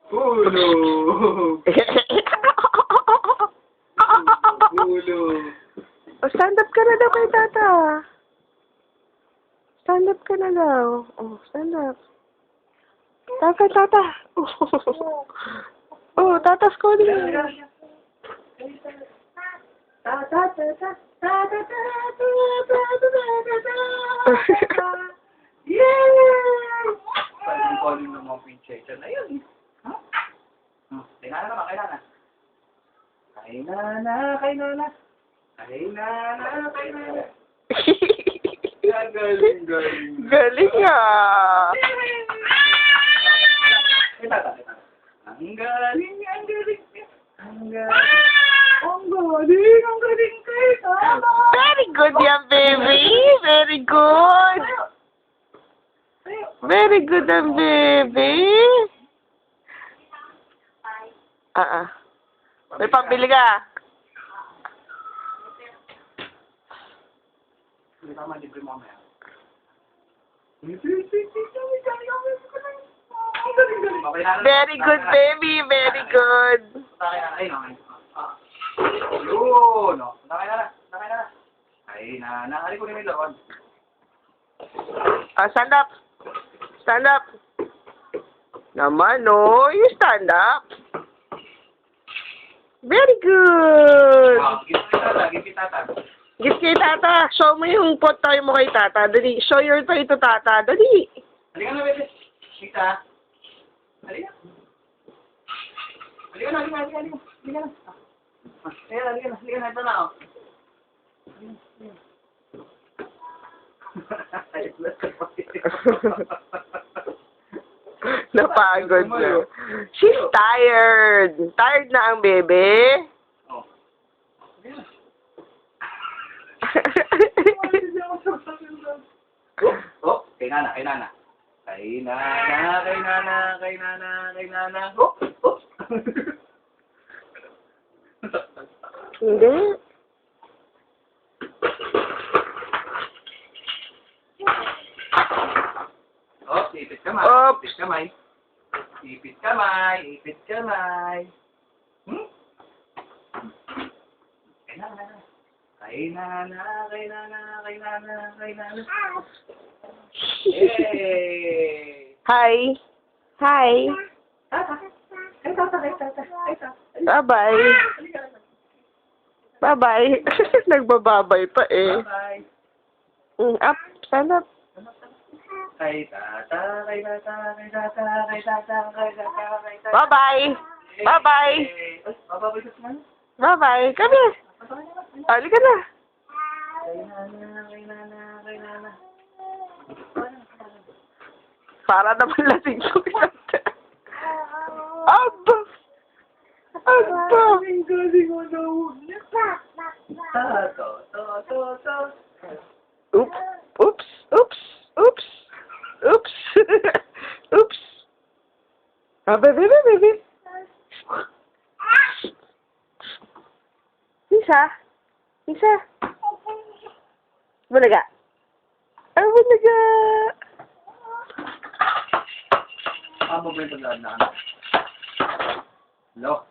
Hulog! Hulog! Oh, stand up ka na daw kay tata. Stand up ka na daw. Oh, stand up. Tata, tata. Oh, tata's calling. Yeah! Pwede calling ng mga prinsesa na yun. Ha? Kay nana naman, kay nana. Kay nana, kay nana. Kay nana, kay nana. Galing, galing. Galing nga. Kay tata, kay tata. Ang galing, ang galing. Ang galing. Ang galing, ang galing kay tata. Very good yan, baby. Very good. Very good yan, baby. May pambili ka. Hindi ka malibre mo mamaya. Very good, baby. Very good. Yun, no. Nakay na. Nakay na. Ay, nakali ko rin yung lawan. Stand up. Stand up. Naman, no. You stand up. Very good. Gift kita, gift kita. Gift kay tata. Show mo yung pot toy mo kay tata. Dali. Show your toy to tata. Dali. Halika na, bebe. Kita. Halika. Halika na, halika na. Halika na. Halika na. Ito na, oh. Napagod na. She's tired. Tired na ang bebe. Oh. Oh, kay nana, kay nana. Kay nana, kay nana, kay nana, kay nana. Oh, oh. Hindi. Oh, ipit kamay. Oops. Ipit kamay. Ipit kamay. Ipit kamay. Kay nana. Kay nana, kay nana, kay nana, kay nana. Yay! Hi. Hi. Kay tata, kay tata, kay tata. Bye-bye. Bye-bye. Nagbababay pa eh. Bye-bye. Up. Stand up. Kay tata, kay tata, kay tata, kay tata, kay tata, kay tata. Bye-bye. Bye-bye. Bababay ka naman. Bye-bye. Come here. Halika na. Kay nana, kay nana, kay nana. Para naman lasing ko. Aba. Aba. Ang galing mo daw. To. Oops. Oops. Oops. Oops. Oops. Oops. Baby. Isa. Bulaga. Bulaga. Amo ba yung paglaan na ano? Hello?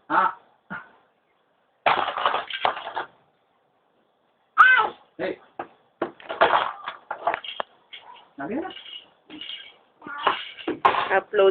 Ha? Hey! Nabi na. Upload.